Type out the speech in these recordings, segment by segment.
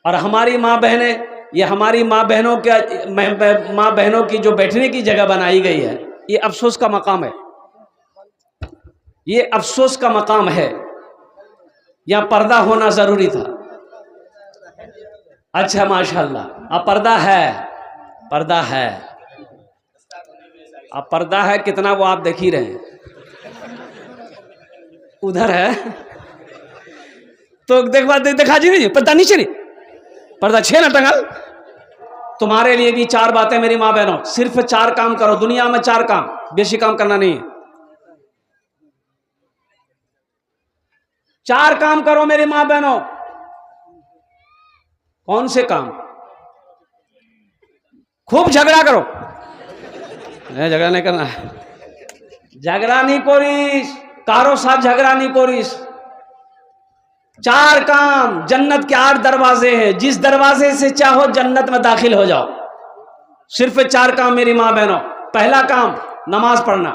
और हमारी माँ बहनें, ये हमारी माँ बहनों की जो बैठने की जगह बनाई गई है, ये अफसोस का मकाम है, ये अफसोस का मकाम है। यहाँ पर्दा होना जरूरी था। अच्छा माशाल्लाह, अब पर्दा है, पर्दा है, अब पर्दा है कितना वो आप देख ही रहे हैं, उधर है तो देखा जी नहीं, पर्दा नीचे नहीं, पर्दा छे ना टंगल। तुम्हारे लिए भी 4 बातें मेरी माँ बहनों, सिर्फ 4 काम करो दुनिया में, 4 काम, बेशी काम करना नहीं है। 4 काम करो मेरी माँ बहनों। कौन से काम? खूब झगड़ा करो, नहीं झगड़ा नहीं करना है, झगड़ा नहीं कोरिस, कारो साथ झगड़ा नहीं कोरिस। 4 काम, जन्नत के 8 दरवाजे हैं, जिस दरवाजे से चाहो जन्नत में दाखिल हो जाओ। सिर्फ 4 काम मेरी माँ बहनों। पहला काम नमाज पढ़ना,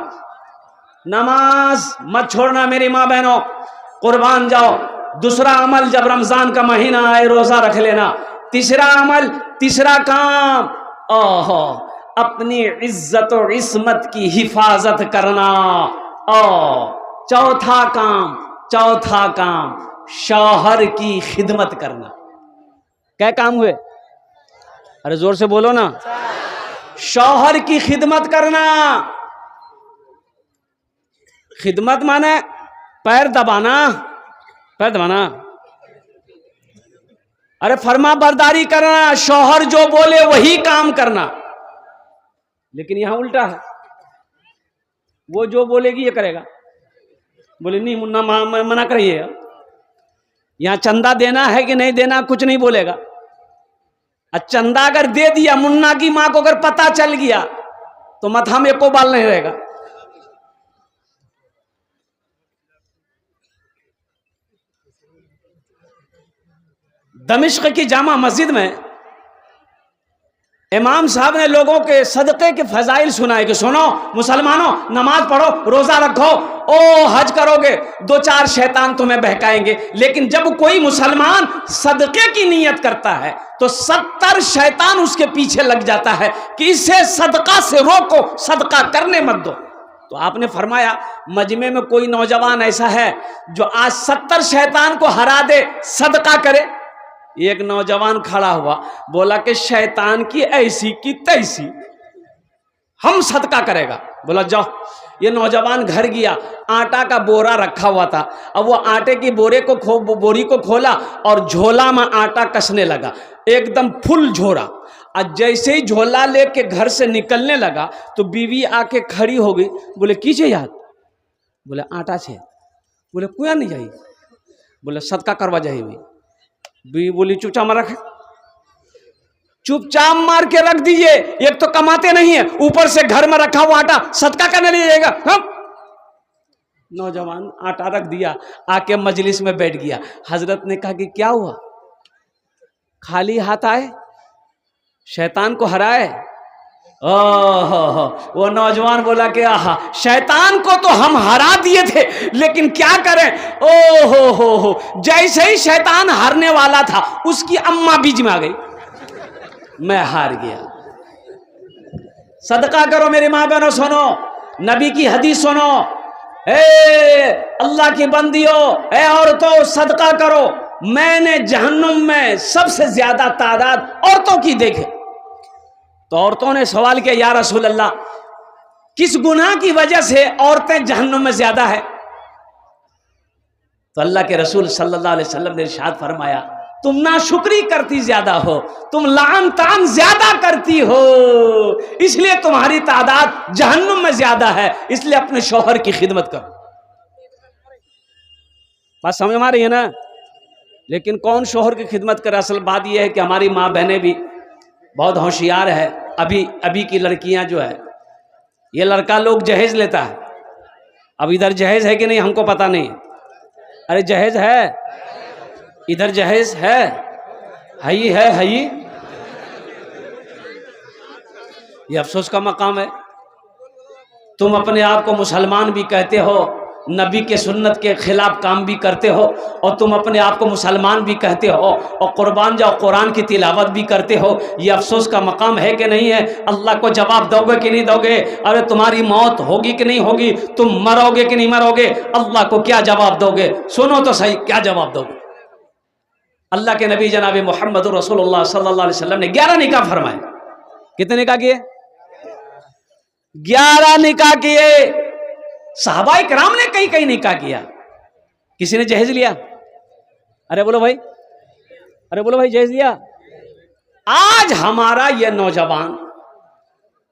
नमाज मत छोड़ना मेरी माँ बहनों, कुर्बान जाओ। दूसरा अमल, जब रमजान का महीना आए रोजा रख लेना। तीसरा अमल, तीसरा काम, ओहो, अपनी इज्जत और इस्मत की हिफाजत करना। चौथा काम, शौहर की खिदमत करना। क्या काम हुए? अरे जोर से बोलो ना। शौहर की खिदमत करना। खिदमत माने पैर दबाना, पैर दबाना, अरे फरमा बरदारी करना, शौहर जो बोले वही काम करना। लेकिन यहां उल्टा है, वो जो बोलेगी ये करेगा। बोले नहीं मुन्ना मना करिए, यहां चंदा देना है कि नहीं देना कुछ नहीं बोलेगा। चंदा अगर दे दिया, मुन्ना की मां को अगर पता चल गया तो मथा में एको बाल नहीं रहेगा। दमिश्क की जामा मस्जिद में इमाम साहब ने लोगों के सदक़े के फजाइल सुनाए कि सुनो मुसलमानों, नमाज पढ़ो, रोजा रखो, ओ हज करोगे, 2-4 शैतान तुम्हें बहकाएंगे। लेकिन जब कोई मुसलमान सदक़े की नीयत करता है तो 70 शैतान उसके पीछे लग जाता है कि इसे सदका से रोको, सदका करने मत दो। तो आपने फरमाया मजमे में कोई नौजवान ऐसा है जो आज 70 शैतान को हरा दे, सदका करे। एक नौजवान खड़ा हुआ, बोला कि शैतान की ऐसी की तैसी, हम सदका करेगा। बोला जाओ। ये नौजवान घर गया, आटा का बोरा रखा हुआ था। अब वो आटे की बोरी को खोला और झोला में आटा कसने लगा, एकदम फुल झोरा। और जैसे ही झोला लेके घर से निकलने लगा तो बीवी आके खड़ी हो गई। बोले कीजिए याद? बोले आटा छे। बोले कुआ नहीं जाइए? बोले सदका करवा जाइए। बीवी बोली चुपचाप रख, चुपचाप मार के रख दीजिए, एक तो कमाते नहीं है, ऊपर से घर में रखा हुआ आटा सदका करने लीजिएगा। नौजवान आटा रख दिया, आके मजलिस में बैठ गया। हजरत ने कहा कि क्या हुआ, खाली हाथ आए, शैतान को हराए? ओहो, वो नौजवान बोला कि आहा, शैतान को तो हम हरा दिए थे, लेकिन क्या करें, ओहो हो, जैसे ही शैतान हारने वाला था उसकी अम्मा बीच में आ गई, मैं हार गया। सदका करो मेरी माँ बहनों, सुनो नबी की हदीस सुनो। अल्लाह की बंदियों, औरतों सदका करो। मैंने जहन्नुम में सबसे ज्यादा तादाद औरतों की देखे। तो औरतों ने सवाल किया, या रसूल अल्लाह, किस गुनाह की वजह से औरतें जहन्नुम में ज्यादा है? तो अल्लाह के रसूल सल्लल्लाहु अलैहि वसल्लम ने इरशाद फरमाया, तुम नाशुक्री करती ज्यादा हो, तुम लान तान ज्यादा करती हो, इसलिए तुम्हारी तादाद जहन्नुम में ज्यादा है। इसलिए अपने शौहर की खिदमत करो। बात समझ में आ रही है ना? लेकिन कौन शौहर की खिदमत करे? असल बात यह है कि हमारी माँ बहनें भी बहुत होशियार है। अभी की लड़कियां जो है, ये लड़का लोग जहेज लेता है। अब इधर जहेज है कि नहीं हमको पता नहीं। अरे जहेज है, इधर जहेज है, हई है, हई। ये अफसोस का मकाम है। तुम अपने आप को मुसलमान भी कहते हो, नबी के सुन्नत के खिलाफ काम भी करते हो और तुम अपने आप को मुसलमान भी कहते हो और कुर्बान जाओ कुरान की तिलावत भी करते हो, ये अफसोस का मकाम है कि नहीं है? अल्लाह को जवाब दोगे कि नहीं दोगे? अरे तुम्हारी मौत होगी कि नहीं होगी? तुम मरोगे कि नहीं मरोगे? अल्लाह को क्या जवाब दोगे? सुनो तो सही, क्या जवाब दोगे? अल्लाह के नबी जनाब मोहम्मद रसूलुल्लाह सल्लल्लाहु अलैहि वसल्लम ने 11 निकाह फरमाए। कितने निकाह किए? 11 निकाह किए। सहाबाए किराम ने कई कई निकाह किया। किसी ने जहेज लिया? अरे बोलो भाई, अरे बोलो भाई, जहेज लिया? आज हमारा ये नौजवान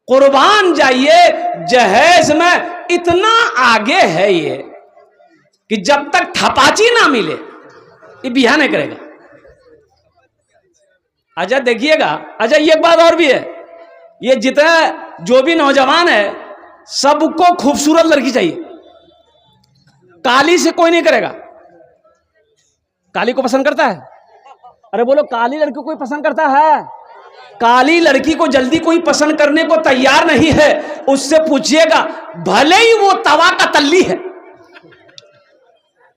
कुर्बान जाइए जहेज में इतना आगे है ये कि जब तक थपाची ना मिले ये बिहा नहीं करेगा। अच्छा देखिएगा, अच्छा ये एक बात और भी है, ये जितना जो भी नौजवान है सबको खूबसूरत लड़की चाहिए, काली से कोई नहीं करेगा। काली को पसंद करता है? अरे बोलो, काली लड़की को कोई पसंद करता है? काली लड़की को जल्दी कोई पसंद करने को तैयार नहीं है। उससे पूछिएगा, भले ही वो तवा का तल्ली है,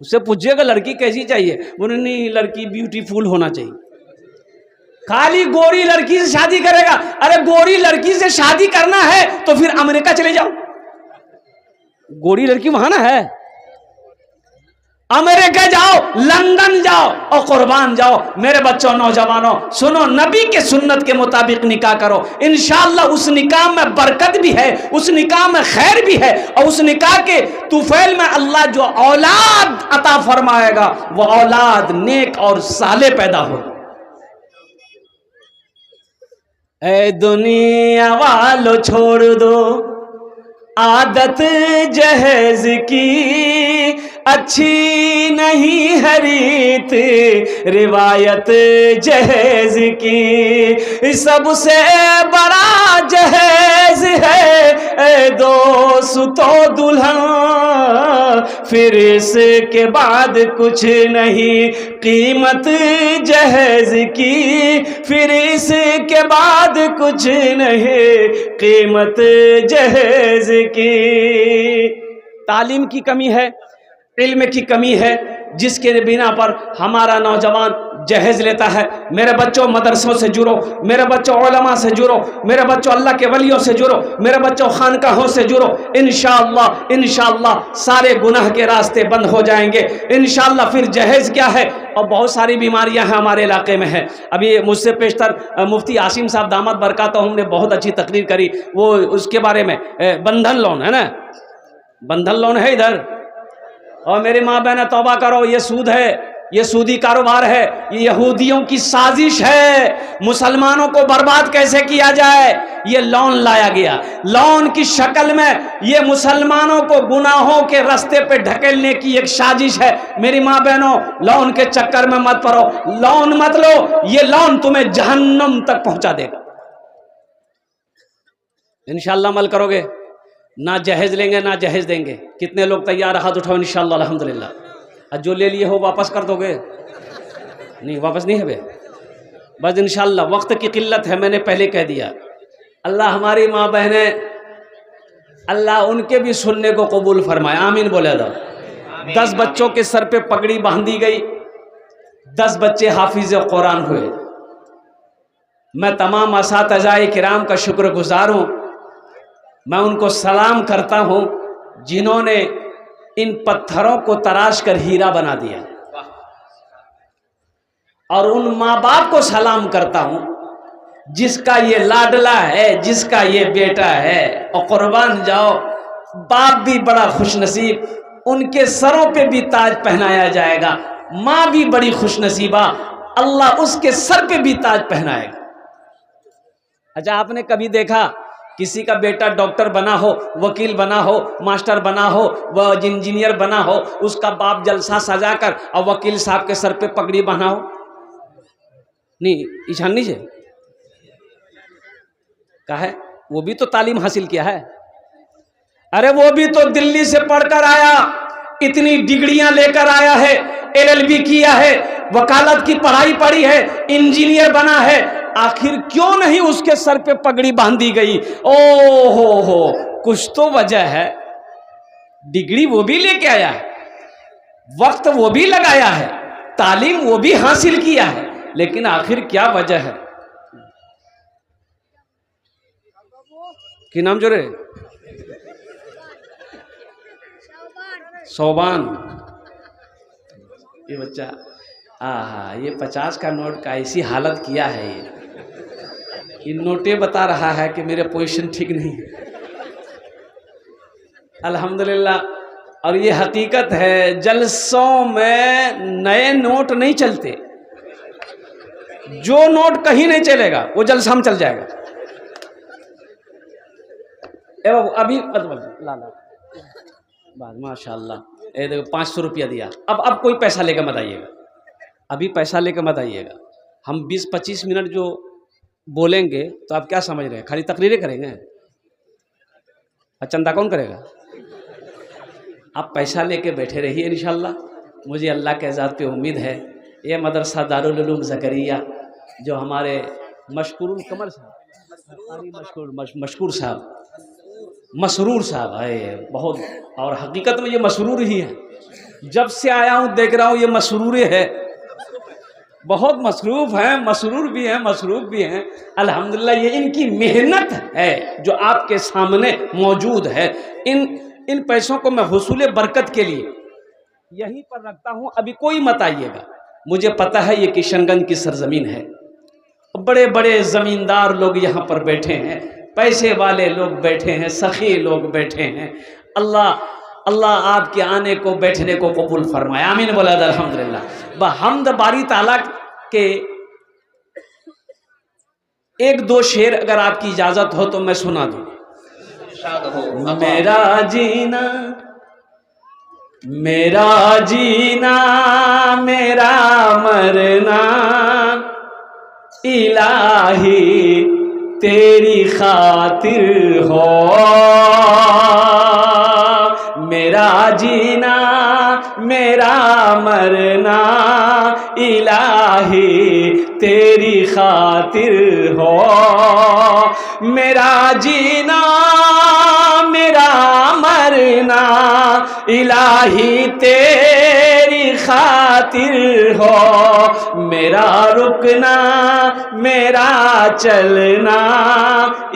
उससे पूछिएगा लड़की कैसी चाहिए, बोले नहीं लड़की ब्यूटीफुल होना चाहिए। खाली गोरी लड़की से शादी करेगा? अरे गोरी लड़की से शादी करना है तो फिर अमेरिका चले जाओ, गोरी लड़की वहां ना है। अमेरिका जाओ, लंदन जाओ और कुर्बान जाओ। मेरे बच्चों, नौजवानों, सुनो, नबी के सुन्नत के मुताबिक निकाह करो। इंशाअल्लाह उस निकाह में बरकत भी है, उस निकाह में खैर भी है, और उस निकाह के तुफैल में अल्लाह जो औलाद अता फरमाएगा वो औलाद नेक और साले पैदा हो। ए दुनिया वालों छोड़ दो आदत जहेज की, अच्छी नहीं है रीत रिवायत जहेज की। सबसे बड़ा जहेज है दोस्तों दुल्हन, फिर इसके बाद कुछ नहीं कीमत जहेज की, फिर इसके बाद कुछ नहीं कीमत जहेज की। तालीम की कमी है, इल्म की कमी है, जिसके बिना पर हमारा नौजवान जहेज लेता है। मेरे बच्चों, मदरसों से जुड़ो, मेरे बच्चों उलमा से जुड़ो, मेरे बच्चों अल्लाह के वलियों से जुड़ो, मेरे बच्चों खानकाहों से जुड़ो। इंशाअल्लाह इंशाअल्लाह सारे गुनाह के रास्ते बंद हो जाएंगे इंशाअल्लाह। फिर जहेज क्या है, और बहुत सारी बीमारियां हैं हमारे इलाके में है। अभी मुझसे पेशतर मुफ्ती आसिम साहब दामद बरकातहू ने बहुत अच्छी तकरीर करी, वो उसके बारे में बंधन लोन है ना, बंधन लोन है इधर। और मेरी माँ बहन तौबा करो, ये सूद है, ये सूदी कारोबार है, ये यहूदियों की साजिश है। मुसलमानों को बर्बाद कैसे किया जाए, ये लोन लाया गया। लोन की शक्ल में ये मुसलमानों को गुनाहों के रास्ते पे ढकेलने की एक साजिश है। मेरी माँ बहनों, लोन के चक्कर में मत पड़ो, लोन मत लो, ये लोन तुम्हें जहन्नम तक पहुंचा देगा। इंशाअल्लाह अमल करोगे, ना जहेज लेंगे ना जहेज देंगे। कितने लोग तैयार, हाथ उठाओ इंशाअल्लाह अल्हम्दुलिल्लाह। और जो ले लिए हो वापस कर दोगे? नहीं, वापस नहीं है बे, बस इंशाअल्लाह। वक्त की किल्लत है, मैंने पहले कह दिया। अल्लाह हमारी माँ बहनें, अल्लाह उनके भी सुनने को कबूल फरमाए, आमीन बोले दो। 10 बच्चों के सर पे पगड़ी बांधी गई, 10 बच्चे हाफिज कुरान हुए। मैं तमाम असातिज़ाए किराम का शुक्रगुजार हूँ, मैं उनको सलाम करता हूँ जिन्होंने इन पत्थरों को तराश कर हीरा बना दिया, और उन माँ बाप को सलाम करता हूँ जिसका ये लाडला है, जिसका ये बेटा है। और कुर्बान जाओ, बाप भी बड़ा खुशनसीब, उनके सरों पे भी ताज पहनाया जाएगा। माँ भी बड़ी खुशनसीबा, अल्लाह उसके सर पे भी ताज पहनाएगा। अच्छा, आपने कभी देखा किसी का बेटा डॉक्टर बना हो, वकील बना हो, मास्टर बना हो, वह इंजीनियर बना हो, उसका बाप जलसा सजाकर और वकील साहब के सर पे पगड़ी बना हो? नहीं, ईशान नीचे का है, वो भी तो तालीम हासिल किया है। अरे वो भी तो दिल्ली से पढ़कर आया, इतनी डिग्रियां लेकर आया है, LLB किया है, वकालत की पढ़ाई पढ़ी है, इंजीनियर बना है। आखिर क्यों नहीं उसके सर पे पगड़ी बांधी गई? ओ हो, कुछ तो वजह है। डिग्री वो भी लेके आया है, वक्त वो भी लगाया है, तालीम वो भी हासिल किया है, लेकिन आखिर क्या वजह है कि नाम जो रे सोबान, ये बच्चा ये 50 का नोट का ऐसी हालत किया है, ये नोटे बता रहा है कि मेरे पोजीशन ठीक नहीं है। अल्हम्दुलिल्लाह। और ये हकीकत है, जलसों में नए नोट नहीं चलते, जो नोट कहीं नहीं चलेगा वो जलसा में चल जाएगा। अभी लाला माशाल्लाह, ये देखो 500 रुपया दिया। अब कोई पैसा लेकर मत आइएगा, अभी पैसा लेकर मत आइएगा। हम 20-25 मिनट जो बोलेंगे तो आप क्या समझ रहे हैं, खाली तकरीरें करेंगे? और चंदा कौन करेगा? आप पैसा लेके बैठे रहिए इंशाल्लाह। मुझे अल्लाह के ज़ात पे उम्मीद है, ये मदरसा दारुल उलूम ज़करिया जो हमारे मशकूरुल कमर साहब, मशकूर साहब, मसरूर साहब है बहुत, और हकीकत में ये मसरूर ही है। जब से आया हूँ देख रहा हूँ ये मसरूर है, बहुत मसरूफ़ हैं, मसरूर भी हैं, मसरूफ़ भी हैं। अल्हम्दुलिल्लाह, ये इनकी मेहनत है जो आपके सामने मौजूद है। इन पैसों को मैं हुसूल बरकत के लिए यहीं पर रखता हूँ, अभी कोई मत आइएगा। मुझे पता है ये किशनगंज की सरजमीन है, बड़े बड़े ज़मींदार लोग यहाँ पर बैठे हैं, पैसे वाले लोग बैठे हैं, सखी लोग बैठे हैं। अल्लाह आपके आने को बैठने को कबूल फरमाए, आमीन बोला अल्हम्दुलिल्लाह। बहम्द बारी ताला के 1-2 शेर अगर आपकी इजाज़त हो तो मैं सुना दूँ। मेरा जीना मेरा जीना मेरा मरना इलाही तेरी खातिर हो, मेरा जीना मेरा मरना इलाही तेरी खातिर हो, मेरा जीना मेरा मरना इलाही तेरी खातिर हो, मेरा रुकना मेरा चलना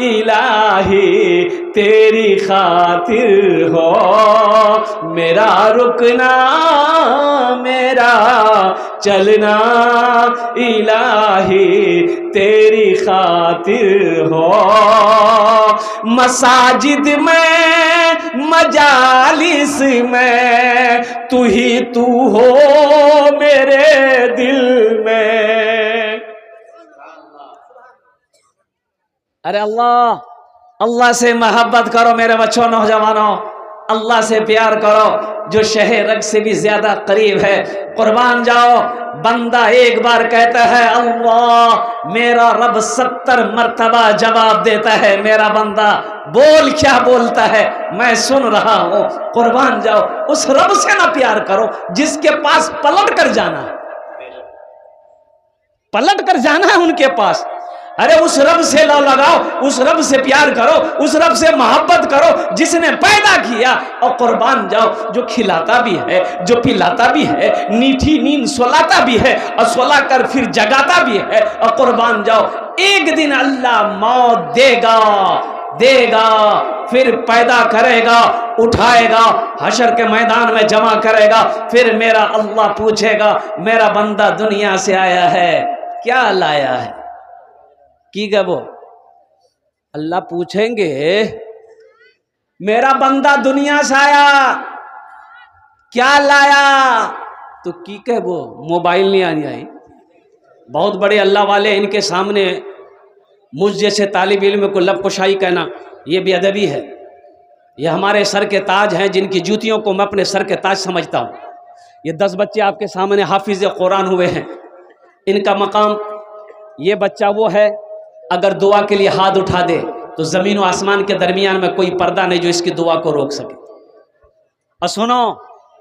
इलाही तेरी खातिर हो, मेरा रुकना मेरा चलना इलाही तेरी खातिर हो। मसाजिद में मजालिस में तू ही तू हो मेरे दिल में। अरे अल्लाह से मोहब्बत करो मेरे बच्चों, नौजवानों, अल्लाह से प्यार करो जो शहर रग से भी ज्यादा करीब है। कुर्बान जाओ, बंदा एक बार कहता है अल्लाह, मेरा रब 70 मर्तबा जवाब देता है। मेरा बंदा बोल क्या बोलता है मैं सुन रहा हूँ। कुर्बान जाओ, उस रब से ना प्यार करो जिसके पास पलट कर जाना है, पलट कर जाना है उनके पास। अरे उस रब से लो लगाओ, उस रब से प्यार करो, उस रब से मोहब्बत करो जिसने पैदा किया। और कुर्बान जाओ, जो खिलाता भी है, जो पिलाता भी है, मीठी नींद सुलाता भी है और सुला कर फिर जगाता भी है। और कुर्बान जाओ, एक दिन अल्लाह मौत देगा, फिर पैदा करेगा, उठाएगा, हशर के मैदान में जमा करेगा। फिर मेरा अल्लाह पूछेगा, मेरा बंदा दुनिया से आया है, क्या लाया है? की गबो अल्लाह पूछेंगे, मेरा बंदा दुनिया से आया क्या लाया? तो की कहबो मोबाइल नहीं आनी आई। बहुत बड़े अल्लाह वाले, इनके सामने मुझ जैसे तालिब इल्म को लब कुशाई कहना ये बेअदबी है। ये हमारे सर के ताज हैं, जिनकी जूतियों को मैं अपने सर के ताज समझता हूँ। ये 10 बच्चे आपके सामने हाफिज कुरान हुए हैं, इनका मकाम, ये बच्चा वो है अगर दुआ के लिए हाथ उठा दे तो ज़मीन और आसमान के दरमियान में कोई पर्दा नहीं जो इसकी दुआ को रोक सके। और सुनो,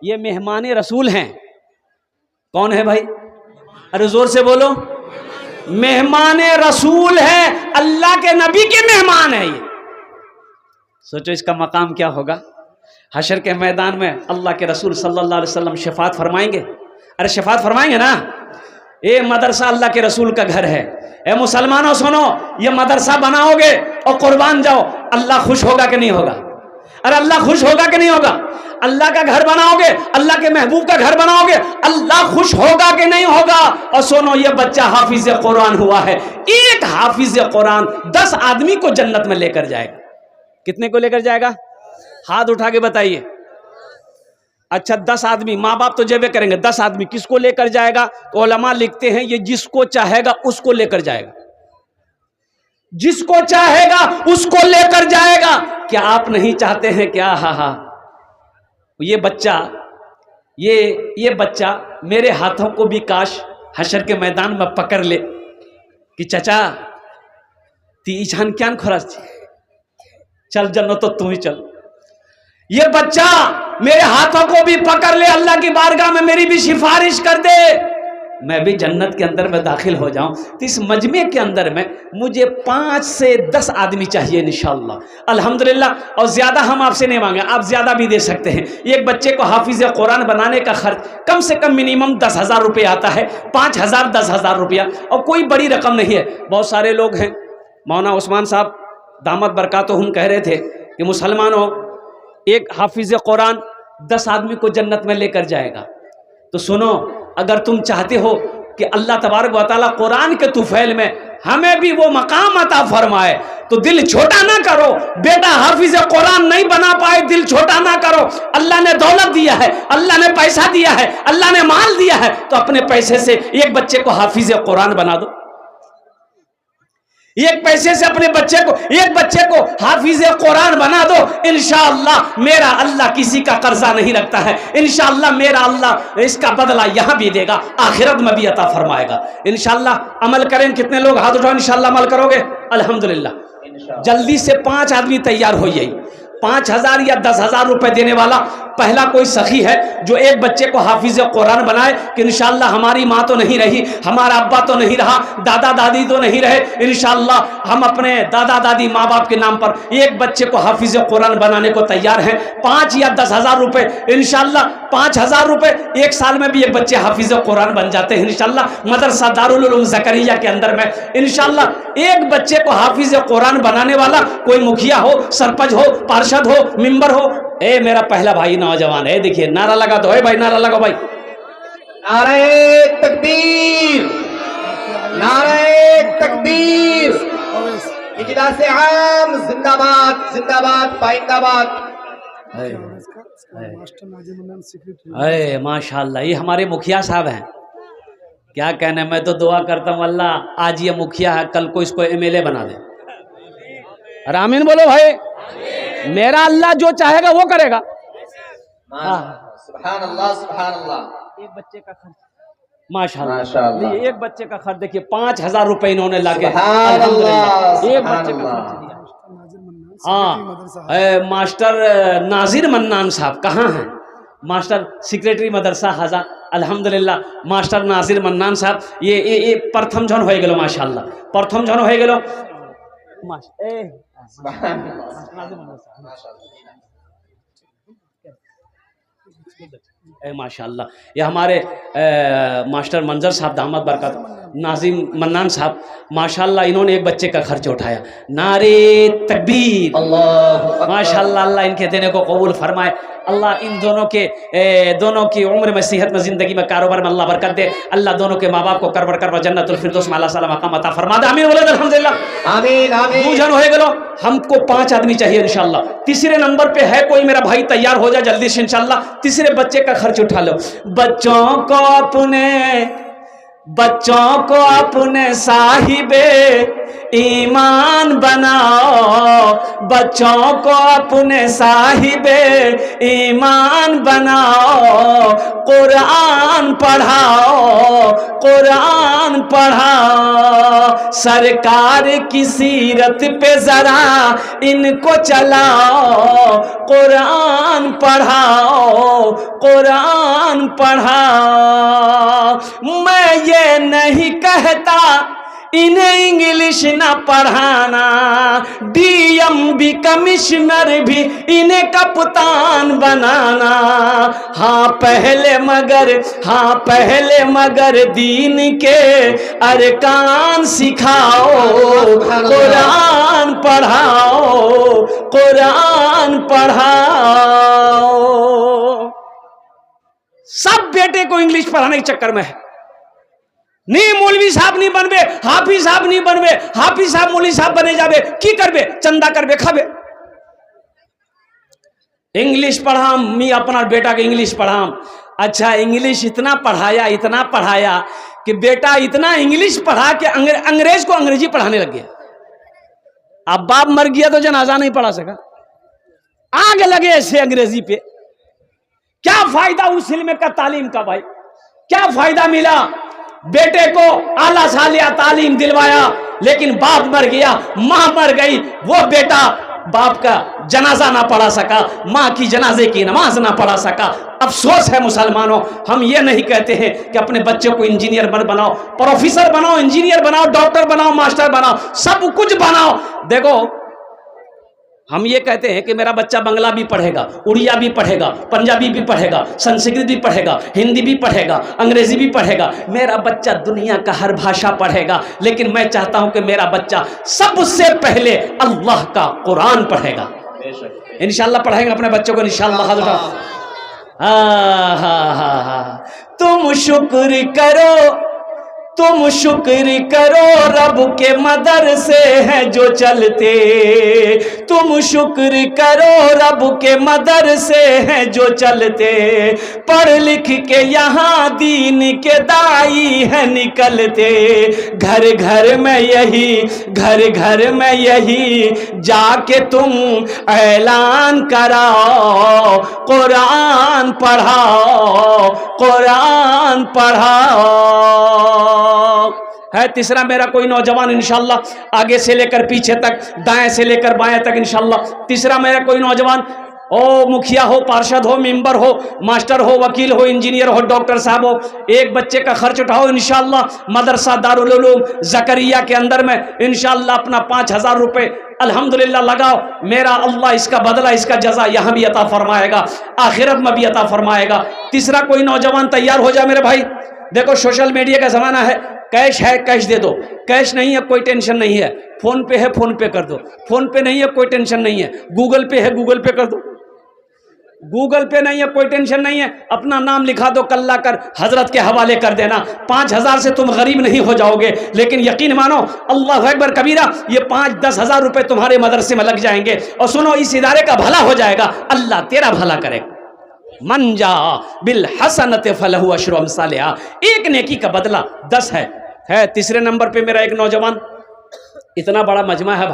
ये मेहमान रसूल हैं। कौन है भाई? अरे जोर से बोलो। मेहमान रसूल है, अल्लाह के नबी के मेहमान है ये। सोचो इसका मकाम क्या होगा। हशर के मैदान में अल्लाह के रसूल सल्लल्लाहु अलैहि वसल्लम शफात फरमाएंगे। अरे शफात फरमाएंगे ना। ये मदरसा अल्लाह के रसूल का घर है। ए मुसलमानों सुनो, ये मदरसा बनाओगे और कुर्बान जाओ, अल्लाह खुश होगा कि नहीं होगा? अरे अल्लाह खुश होगा कि नहीं होगा? अल्लाह का घर बनाओगे, अल्लाह के महबूब का घर बनाओगे, अल्लाह खुश होगा कि नहीं होगा? और सुनो, ये बच्चा हाफिज कुरान हुआ है। एक हाफिज कुरान 10 आदमी को जन्नत में लेकर जाएगा। कितने को लेकर जाएगा? हाथ उठा के बताइए। अच्छा 10 आदमी, माँ बाप तो जेबे करेंगे, 10 आदमी किसको लेकर जाएगा? तो उलमा लिखते हैं ये जिसको चाहेगा उसको लेकर जाएगा, जिसको चाहेगा उसको लेकर जाएगा। क्या आप नहीं चाहते हैं क्या? हाँ, ये बच्चा मेरे हाथों को भी काश हशर के मैदान में पकड़ ले कि चचा ती ईशान क्या खरच चल जन्नत तो तू ही चल। ये बच्चा मेरे हाथों को भी पकड़ ले, अल्लाह की बारगाह में मेरी भी सिफारिश कर दे, मैं भी जन्नत के अंदर में दाखिल हो जाऊं। तो इस मजमे के अंदर में मुझे 5 से 10 आदमी चाहिए इंशाअल्लाह, अल्हम्दुलिल्लाह। और ज़्यादा हम आपसे नहीं मांगे, आप ज़्यादा भी दे सकते हैं। एक बच्चे को हाफिज़ कुरान बनाने का खर्च कम से कम मिनिमम 10,000 रुपये आता है, 5,000 10,000 रुपया, और कोई बड़ी रकम नहीं है। बहुत सारे लोग हैं, मौलाना उस्मान साहब दामत बरकातुहुम कह रहे थे कि मुसलमानों, एक हाफिज़ कुरान 10 आदमी को जन्नत में लेकर जाएगा। तो सुनो, अगर तुम चाहते हो कि अल्लाह तबारक व तआला कुरान के तुफैल में हमें भी वो मकाम अता फरमाए, तो दिल छोटा ना करो। बेटा हाफिज कुरान नहीं बना पाए, दिल छोटा ना करो। अल्लाह ने दौलत दिया है, अल्लाह ने पैसा दिया है, अल्लाह ने माल दिया है, तो अपने पैसे से एक बच्चे को हाफिज कुरान बना दो। एक पैसे से अपने एक बच्चे को हाफिज कुरान बना दो। इंशाअल्लाह मेरा अल्लाह किसी का कर्जा नहीं रखता है। इंशाअल्लाह मेरा अल्लाह इसका बदला यहाँ भी देगा, आखिरत में भी अता फरमाएगा। इंशाअल्लाह अमल करें। कितने लोग हाथ उठाओ, इंशाअल्लाह अमल करोगे? अल्हम्दुलिल्लाह। जल्दी से 5 आदमी तैयार होइए। 5,000 या 10,000 रुपए देने वाला पहला कोई सखी है जो एक बच्चे को हाफिज कुरान बनाए कि इंशाअल्लाह हमारी माँ तो नहीं रही, हमारा अब्बा तो नहीं रहा, दादा दादी तो नहीं रहे, इंशाअल्लाह हम अपने दादा दादी माँ बाप के नाम पर एक बच्चे को हाफिज कुरान बनाने को तैयार हैं। 5 या 10,000 रुपए, इंशाअल्लाह 5,000 रुपए, 1 साल में भी एक बच्चे हाफिज कुरान बन जाते हैं इंशाअल्लाह। मदरसा दारुल उलूम ज़करिया के अंदर में इंशाअल्लाह एक बच्चे को हाफिज कुरान बनाने वाला कोई मुखिया हो, सरपंच हो, पार्षद हो, मेंबर हो। ए मेरा पहला भाई नौजवान है, देखिए नारा लगा दो। भाई नारा लगाओ भाई। नारे तकबीर, नारे तकबीर। इजलास आम जिंदाबाद, जिंदाबाद, पाइंदाबाद। अरे माशाल्लाह, ये हमारे मुखिया साहब हैं। क्या कहने, मैं तो दुआ करता हूँ अल्लाह आज ये मुखिया है, कल को इसको MLA बना दे। अरे आमीन बोलो भाई। मेरा अल्लाह जो चाहेगा वो करेगा। सुभान अल्लाह, सुभान अल्लाह। एक बच्चे का खर्च माशाअल्लाह, एक बच्चे का खर्च देखिए 5,000 रुपए इन्होंने लाके एक बच्चे का खर्च दिया। हाँ, मास्टर नाजिर मन्नान साहब कहाँ हैं? मास्टर सेक्रेटरी मदरसा हाजा, अल्हम्दुलिल्लाह। मास्टर नाजिर मन्नान साहब ये प्रथम जन हो गए माशाअल्लाह, प्रथम जन हो गए। माशाअल्लाह, ये हमारे मास्टर मंजर साहब दामद बरकत नाजिम मन्नान साहब माशाअल्लाह, इन्होंने एक बच्चे का खर्च उठाया। नारे तकबीर, माशाअल्लाह, अल्लाह इनके देने को कबूल फरमाए। अल्लाह इन दोनों की उम्र में, सेहत में, ज़िंदगी में, कारोबार में अल्लाह बरकत दे। अल्लाह दोनों के माँ बाप को करबर जन्नतुल फिरदौस में अल्लाह सला मकाम अता फरमा दे। आमीन बोले अल्हम्दुलिल्लाह। आमीन आमीन। पूजन हो गलो, हमको 5 आदमी चाहिए इंशाअल्लाह। तीसरे नंबर पे है कोई मेरा भाई, तैयार हो जा जल्दी से इंशाअल्लाह। तीसरे बच्चे का खर्च उठा लो। बच्चों को अपने साहिबे ईमान बनाओ, बच्चों को अपने साहिबे ईमान बनाओ, कुरान पढ़ाओ, कुरान पढ़ाओ, सरकार की सीरत पे जरा इनको चलाओ, कुरान पढ़ाओ, कुरान पढ़ाओ। मैं ये नहीं कहता इन्हें इंग्लिश ना पढ़ाना, डीएम भी कमिश्नर भी इन्हें कप्तान बनाना। हाँ पहले मगर दीन के अरकान सिखाओ, कुरान पढ़ाओ, कुरान पढ़ाओ। सब बेटे को इंग्लिश पढ़ाने के चक्कर में है। नहीं मौलवी साहब नहीं बनबे, हाफिज साहब नहीं बनबे, हाफिज साहब मौलवी साहब बने जाबे, की करबे, चंदा करबे खाबे। इंग्लिश पढ़ाम, मी अपना बेटा के इंग्लिश पढ़ाम। अच्छा इंग्लिश इतना पढ़ाया कि बेटा इतना इंग्लिश पढ़ा कि अंग्रेज को अंग्रेजी पढ़ाने लग गया। अब बाप मर गया तो जनाजा नहीं पढ़ा सका, आग लगे ऐसे अंग्रेजी पे। क्या फायदा उस इल्म का, तालीम का भाई, क्या फायदा मिला? बेटे को आला सालिया तालीम दिलवाया, लेकिन बाप मर गया, मां मर गई, वो बेटा बाप का जनाजा ना पढ़ा सका, मां की जनाजे की नमाज ना पढ़ा सका। अफसोस है मुसलमानों, हम ये नहीं कहते हैं कि अपने बच्चों को इंजीनियर मत बनाओ, प्रोफेसर बनाओ, इंजीनियर बनाओ, डॉक्टर बनाओ, मास्टर बनाओ, सब कुछ बनाओ। देखो हम ये कहते हैं कि मेरा बच्चा बंगला भी पढ़ेगा, उड़िया भी पढ़ेगा, पंजाबी भी पढ़ेगा, संस्कृत भी पढ़ेगा, हिंदी भी पढ़ेगा, अंग्रेजी भी पढ़ेगा। मेरा बच्चा दुनिया का हर भाषा पढ़ेगा, लेकिन मैं चाहता हूं कि मेरा बच्चा सबसे पहले अल्लाह का कुरान पढ़ेगा। इंशाल्लाह पढ़ाएंगे अपने बच्चों को, इंशाल्लाह। तुम शुक्र करो, तुम शुक्र करो रब के मदरसे हैं जो चलते, तुम शुक्र करो रब के मदरसे हैं जो चलते, पढ़ लिख के यहाँ दीन के दाई हैं निकलते। घर घर में यही जाके तुम ऐलान कराओ, कुरान पढ़ाओ, कुरान पढ़ाओ। है तीसरा मेरा कोई नौजवान इंशाल्लाह आगे से लेकर पीछे तक, दाएं से लेकर बाएं तक इंशाल्लाह। तीसरा मेरा कोई नौजवान, ओ मुखिया हो, पार्षद हो, मेंबर हो, मास्टर हो, वकील हो, इंजीनियर हो, डॉक्टर साहब हो, एक बच्चे का खर्च उठाओ इंशाल्लाह। मदरसा दारुल उलूम जकरिया के अंदर में इंशाल्लाह अपना 5,000 रुपये अल्हम्दुलिल्लाह लगाओ। मेरा अल्लाह इसका बदला, इसका जजा यहाँ भी अता फरमाएगा, आखिरत में भी अता फरमाएगा। तीसरा कोई नौजवान तैयार हो जाए मेरे भाई। देखो सोशल मीडिया का ज़माना है, कैश है कैश दे दो, कैश नहीं है कोई टेंशन नहीं है, फोन पे है फोन पे कर दो, फोन पे नहीं है कोई टेंशन नहीं है, गूगल पे है गूगल पे कर दो, गूगल पे नहीं है कोई टेंशन नहीं है, अपना नाम लिखा दो, कल्ला कर हजरत के हवाले कर देना। 5,000 से तुम गरीब नहीं हो जाओगे, लेकिन यकीन मानो अल्लाह अकबर कबीरा, ये 5-10 हज़ार रुपए तुम्हारे मदरसे में लग जाएंगे। और सुनो, इस इदारे का भला हो जाएगा, अल्लाह तेरा भला करेगा। मन जा बिल हसनत फलहु अशरु अमसालिहा, एक नेकी का बदला 10 है। तीसरे नंबर पे मेरा एक नौजवान, इतना बड़ा मजमा है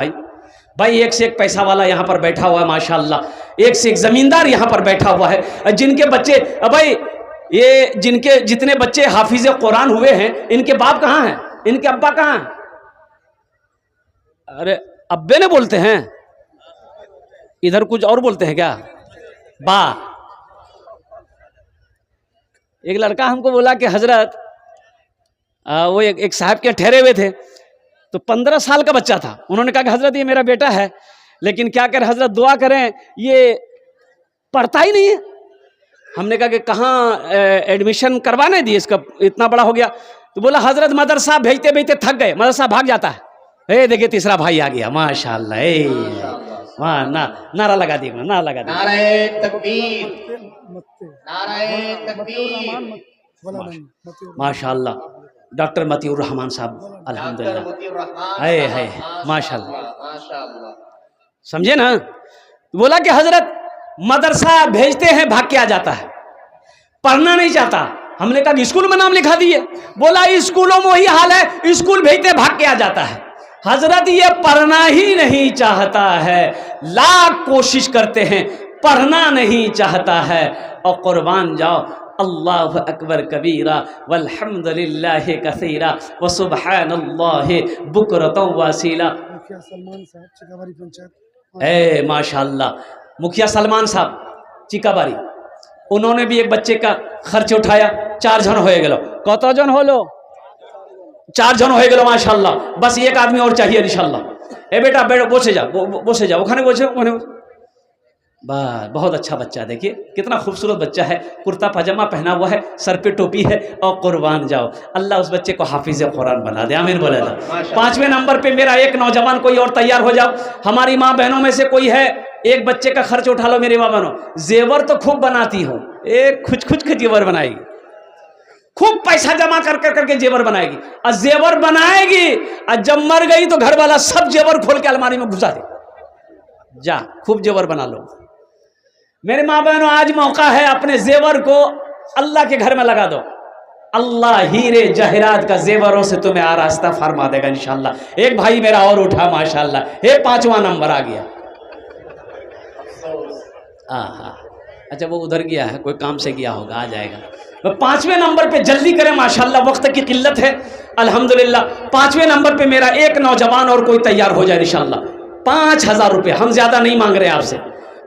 भाई, एक से एक पैसा वाला यहाँ पर बैठा हुआ है माशाअल्लाह, एक से एक जमींदार यहाँ पर बैठा हुआ है, जिनके बच्चे भाई, ये जिनके जितने बच्चे हाफिज कुरान हुए हैं, इनके बाप कहाँ हैं, इनके अब्बा कहाँ हैं? अरे अब्बे ने बोलते हैं, इधर कुछ और बोलते हैं क्या? बा। एक लड़का हमको बोला कि हजरत, वो एक साहब के ठहरे हुए थे, तो 15 साल का बच्चा था। उन्होंने कहा कि हजरत ये मेरा बेटा है, लेकिन क्या करें हजरत, दुआ करें, ये पढ़ता ही नहीं है। हमने कहा कि कहाँ एडमिशन करवाने दिए, इसका इतना बड़ा हो गया। तो बोला हजरत मदरसा भेजते भेजते थक गए, मदरसा भाग जाता है। देखिए तीसरा भाई आ गया माशाअल्लाह, वहाँ नारा लगा दिया, नारा लगा दिया, नारे तकबीर, नारे तकबीर, माशाअल्लाह। डॉक्टर मतीउर रहमान साहब अल्हम्दुलिल्लाह, है माशाअल्लाह, समझे ना। बोला कि हजरत मदरसा भेजते हैं भाग के आ जाता है, पढ़ना नहीं चाहता। हमने कहा स्कूल में नाम लिखा दिए। बोला स्कूलों में वही हाल है, स्कूल भेजते भाग के आ जाता है। हजरत ये पढ़ना ही नहीं चाहता है, लाख कोशिश करते हैं, पढ़ना नहीं चाहता है। और कुर्बान जाओ, अल्लाह अकबर कबीरा वल्हम्दुलिल्लाहि कसीरा व सुब्हानल्लाहि बुकरतन वसीला। मुखिया सलमान साहब चिकाबारी पंचायत, माशाअल्लाह, मुखिया सलमान साहब चिकाबारी, उन्होंने भी एक बच्चे का खर्च उठाया। 4 जन हो गए, कत जन होलो? 4 জন হয়ে গেল মাশাআল্লাহ। बस एक आदमी और चाहिए इंशाल्लाह। ए बेटा बसे जा, बसे जा, ওখানে বসে, ওখানে वाह, बहुत अच्छा बच्चा। देखिए कितना खूबसूरत बच्चा है, कुर्ता पजामा पहना हुआ है, सर पे टोपी है और कुर्बान जाओ, अल्लाह उस बच्चे को हाफिज कुरान बना दे, आमीन बोले। 5वें नंबर पे मेरा एक नौजवान कोई और तैयार हो जाओ। हमारी माँ बहनों में से कोई है, एक बच्चे का खर्च उठा लो मेरी माँ बहनों। जेवर तो खूब बनाती हो, एक खुच के जेवर बनाएगी, खूब पैसा जमा कर करके जेवर बनाएगी, और जेवर बनाएगी और जब मर गई तो घर वाला सब जेवर खोल के अलमारी में घुसा दे, जा खूब जेवर बना लो। मेरे माँ बहनों, आज मौका है, अपने जेवर को अल्लाह के घर में लगा दो, अल्लाह हीरे जहरात का जेवरों से तुम्हें आरास्ता फरमा देगा इंशाल्लाह। एक भाई मेरा और उठा माशाल्लाह, ये 5वां नंबर आ गया। हाँ, अच्छा वो उधर गया है, कोई काम से गया होगा, आ जाएगा। तो 5वें नंबर पे जल्दी करें माशाल्लाह, वक्त की किल्लत है अल्हम्दुलिल्लाह। 5वें नंबर पे मेरा एक नौजवान और कोई तैयार हो जाए इंशाल्लाह। 5000 रुपये, हम ज्यादा नहीं मांग रहे आपसे।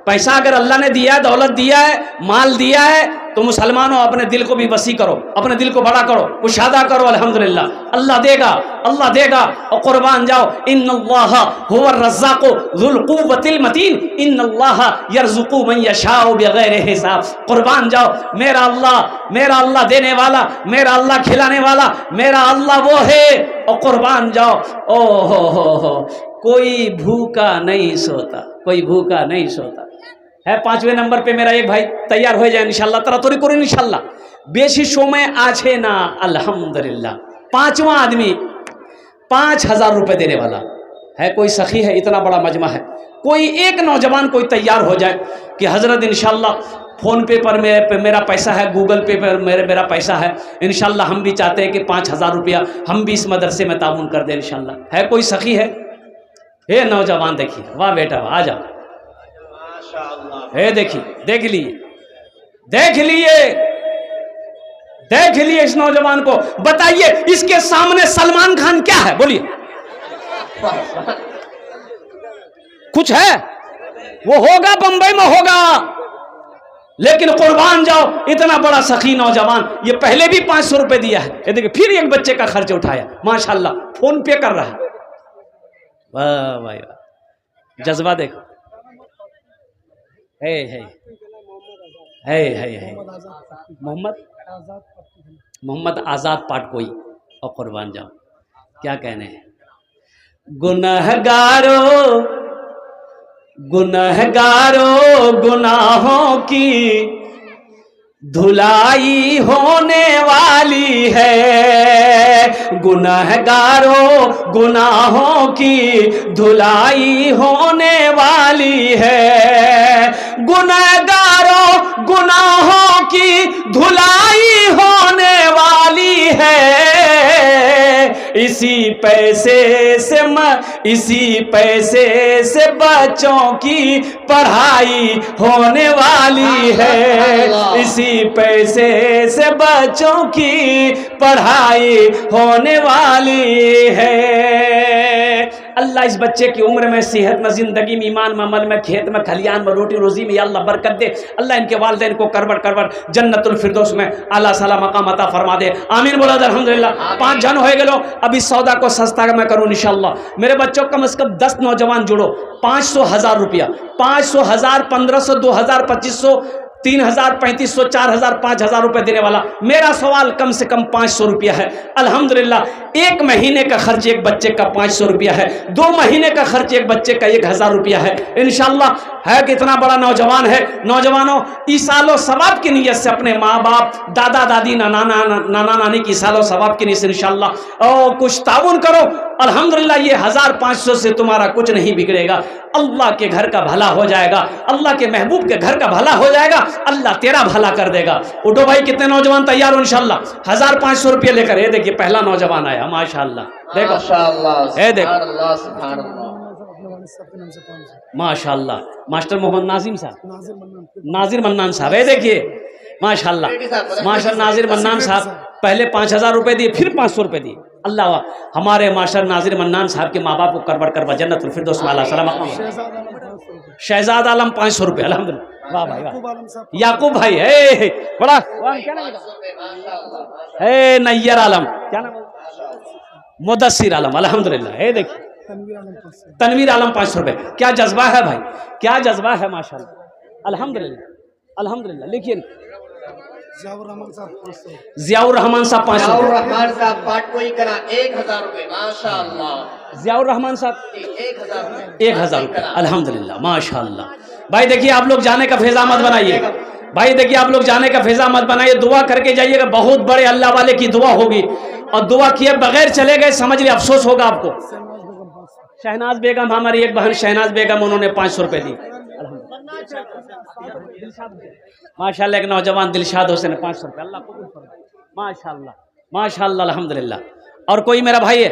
पैसा अगर अल्लाह ने दिया है, दौलत दिया है, माल दिया है, तो मुसलमानों अपने दिल को भी वसी करो, अपने दिल को बड़ा करो, कुशादा करो, अल्हम्दुलिल्लाह अल्लाह देगा, अल्लाह देगा। और कुर्बान जाओ, इन्नल्लाह हुवर रज़्ज़ाक़ु ज़ुल क़ुव्वतिल मतीन, इन्नल्लाह यर्ज़ुक़ु मन यशाअ बिग़ैरि हिसाब। कुर्बान जाओ, मेरा अल्लाह देने वाला, मेरा अल्लाह खिलाने वाला, मेरा अल्लाह वो है। और कुर्बान जाओ, ओ हो, कोई भूखा नहीं सोता, कोई भूखा नहीं सोता है। 5वें नंबर पे मेरा एक भाई तैयार हो जाए इंशाल्लाह, तरातरी करो इंशाल्लाह। बेशी समय आछे ना अल्हम्दुलिल्लाह। 5वां आदमी 5000 रुपये देने वाला है, कोई सखी है, इतना बड़ा मजमा है, कोई एक नौजवान कोई तैयार हो जाए कि हजरत इंशाल्लाह फ़ोन पे पर मेरा पैसा है, गूगल पे पर मेरा पैसा है, इंशाल्लाह हम भी चाहते हैं कि 5000 रुपया हम भी इस मदरसे में ताउन कर दें इंशाल्लाह। है कोई सखी है? हे नौजवान देखिए, वाह बेटा आ जाओ, हे देखिए, देख लिए इस नौजवान को। बताइए इसके सामने सलमान खान क्या है, बोलिए कुछ है? वो होगा बंबई में होगा, लेकिन कुर्बान जाओ, इतना बड़ा सखी नौजवान, ये पहले भी 500 रुपए दिया है, ये देखिए फिर एक बच्चे का खर्च उठाया माशाल्लाह, फोन पे कर रहा है। वाह भाई वाह, जज्बा देखो, है मोहम्मद आजाद पाठ कोई। और कुर्बान जाओ, क्या कहने हैं, गुनहगारों गुनाहों की धुलाई होने वाली है, गुनहगारों गुनाहों की धुलाई होने वाली है, गुनहगारों गुनाहों की धुलाई होने वाली है। इसी पैसे से बच्चों की पढ़ाई होने वाली है, इसी पैसे से बच्चों की पढ़ाई होने वाली है। अल्लाह इस बच्चे की उम्र में, सेहत में, जिंदगी में, ईमान में, अमल में, खेत में, खलियान में, रोटी रोजी में, या अल्लाह बरकत दे। अल्लाह इनके वालिदैन को करवट जन्नतुल फिरदौस में आला साला मकाम अता फरमा दे, आमीन बोला अल्हम्दुलिल्लाह। 5 जन हो गए, अब इस सौदा को सस्ता मैं करूँ इंशाल्लाह। मेरे बच्चों कम से कम 10 नौजवान जुड़ो, 500,000 रुपया, 500,000, 1500, 2000, 2500, 3000, 3500, 4000, 5000 रुपए देने वाला। मेरा सवाल कम से कम 500 रुपया है। अल्हम्दुलिल्लाह, 1 महीने का खर्च एक बच्चे का 500 रुपया है, 2 महीने का खर्च एक बच्चे का 1000 रुपया है इंशाल्लाह। है कि इतना बड़ा नौजवान है। नौजवानों, ईसालो सवाब की नीयत से अपने माँ बाप, दादा दादी, नाना नानी की ईसालो सवाब की नीयत से इंशाल्लाह और कुछ ताउन करो। अल्हम्दुलिल्लाह, ये 1500 से तुम्हारा कुछ नहीं बिगड़ेगा। अल्लाह के घर का भला हो जाएगा, अल्लाह के महबूब के घर का भला हो जाएगा, अल्लाह तेरा भला कर देगा। उठो भाई, कितने नौजवान तैयार हो इंशाल्लाह? 1500 रुपये लेकर। ये देखिए पहला नौजवान आया माशाल्लाह, देखो ये देखो माशाल्लाह, मास्टर मोहम्मद नाजिम साहब, नाजिर मन्नान साहब, ये देखिए माशाल्लाह, मास्टर नाजिर मन्नान साहब पहले 5000 रुपये दिए, फिर 500 रुपये दिए। अल्लाह, हमारे मास्टर नाजिर मन्नान साहब के माँ बाप को करवट जन्नतुल फिरदौस में आला सलाम। शहजाद आलम 500 रुपये, अल्हम्दुलिल्लाह, वाह भाई वाह। याकूब भाई है बड़ा, क्या नाम है? नैयर आलम, क्या नाम है? मुदस्सिर आलम अल्हम्दुलिल्लाह। ये देखिए तनवीर आलम 500, तनवीर आलम 500 रुपये। क्या जज्बा है भाई, क्या जज्बा है माशाल्लाह अल्हम्दुलिल्लाह अल्हम्दुलिल्लाह। लिखिए जियाउर रहमान साहब 500, जियाउर रहमान साहब 500 जियाउर रुपये। रहमान साहब पाटकोई करा 1000 रुपए माशाअल्लाह। जियाउर रहमान साहब 1000 रुपए 1000 रुपये अल्हम्दुलिल्लाह माशाल्लाह। भाई देखिए आप लोग जाने का फेजा मत बनाइए, भाई देखिए आप लोग जाने का फेजा मत बनाइए, दुआ करके जाइएगा, बहुत बड़े अल्लाह वाले की दुआ होगी, और दुआ किए बगैर चले गए समझ लिया अफसोस होगा आपको। शहनाज बेगम हमारी एक बहन शहनाज बेगम, उन्होंने 500 रुपये दी माशाल्लाह। एक नौजवान दिलशाद हुसैन 500 रुपये, अल्लाह कबूल फरमाए माशाल्लाह माशाल्लाह अल्हम्दुलिल्लाह। और कोई मेरा भाई है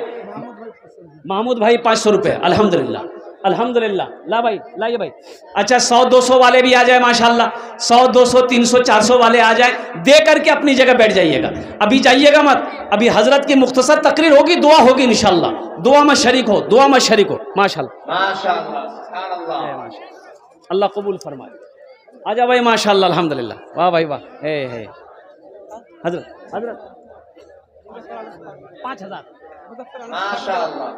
महमूद भाई 500 रुपये अल्हम्दुलिल्लाह अल्हम्दुलिल्लाह। ला भाई लाइए भाई। अच्छा 100-200 वाले भी आ जाए माशाल्लाह, 100-200 300-400 वाले आ जाए, दे करके अपनी जगह बैठ जाइएगा, अभी जाइएगा मत, अभी हजरत की मुख्तसर तकरीर होगी, दुआ होगी इंशाल्लाह, दुआ में शरीक हो, दुआ में शरीक हो माशाल्लाह माशाअल्लाह सुभानअल्लाह। अल्लाह कबूल फरमाए। आजा भाई माशाल्लाह अल्हम्दुलिल्लाह, वाह भाई वाह। हे हजरत हजरत 5000 माशाअल्लाह।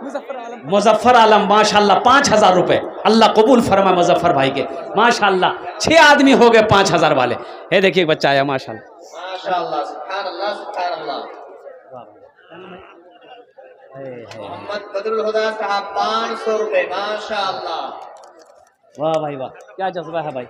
मुजफ्फर आलम माशाल्लाह 5000 रुपये, अल्लाह कबूल फरमा मुजफ्फर भाई के माशाल्लाह। 6 आदमी हो गए 5000 वाले। हे देखिए एक बच्चा आया माशाल्लाह माशाअल्लाह सुभानअल्लाह सुभानअल्लाह। मोहम्मद बदरुल हुदा साहब 500 रुपए माशाअल्लाह। वाह भाई वाह, क्या जज्बा है भाई।